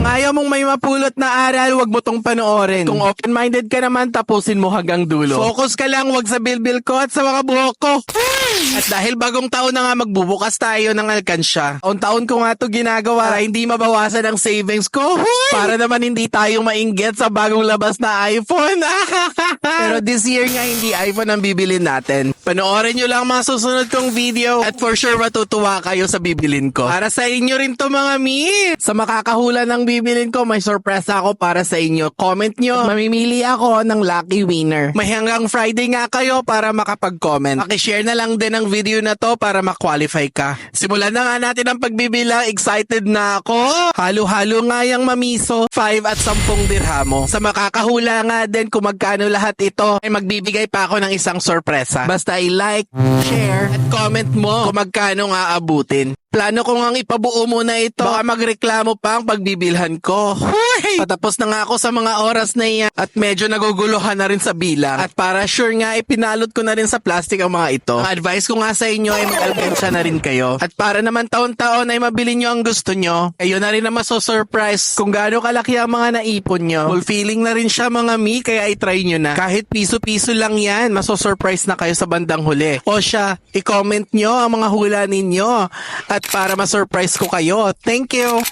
ayaw mong may mapulot na aral, wag mo tong panoorin. Kung open-minded ka naman, tapusin mo hanggang dulo. Focus ka lang, wag sa bilbil ko at sa mga buhok ko. At dahil bagong taon na nga magbubukas tayo ng alkansya. Taon-taon ko nga to ginagawa para hindi mabawasan ang savings ko. Para naman hindi tayo mainggit sa bagong labas na iPhone. Pero this year nga hindi iPhone ang bibilin natin. Panoorin nyo lang mga susunod kong video at for sure matutuwa kayo sa bibilin ko. Para sa inyo rin to mga mi. Sa makakahula ng bibilin ko, may sorpresa ako para sa inyo. Comment nyo, mamimili ako ng lucky winner. May hanggang Friday nga kayo para makapag-comment. Pakishare na lang din ang video na to para ma-qualify ka. Simulan na nga natin ang pagbibilang. Excited na ako. Halo-halo nga yung mamiso, 5 at 10 dirhamo. Sa makakahula nga din kung magkano lahat ito, ay magbibigay pa ako ng isang sorpresa. Basta i-like, share, at comment mo kung magkano nga abutin. Plano ko ngang ipabuo muna ito. Baka magreklamo pa ang pagbibilhan ko. Patapos na nga ako sa mga oras na iyan at medyo naguguluhan na rin sa bilang. At para sure nga, ipinalot ko na rin sa plastic ang mga ito. Ang advice ko nga sa inyo ay mag-alkansya na rin kayo. At para naman taon-taon ay mabili nyo ang gusto nyo, kayo na rin na maso-surprise kung gaano kalaki ang mga naipon nyo. Fulfilling na rin siya mga mi, kaya itry nyo na. Kahit piso-piso lang yan, maso-surprise na kayo sa bandang huli. O siya, i-comment nyo ang mga hula ninyo. At para ma-surprise ko kayo. Thank you!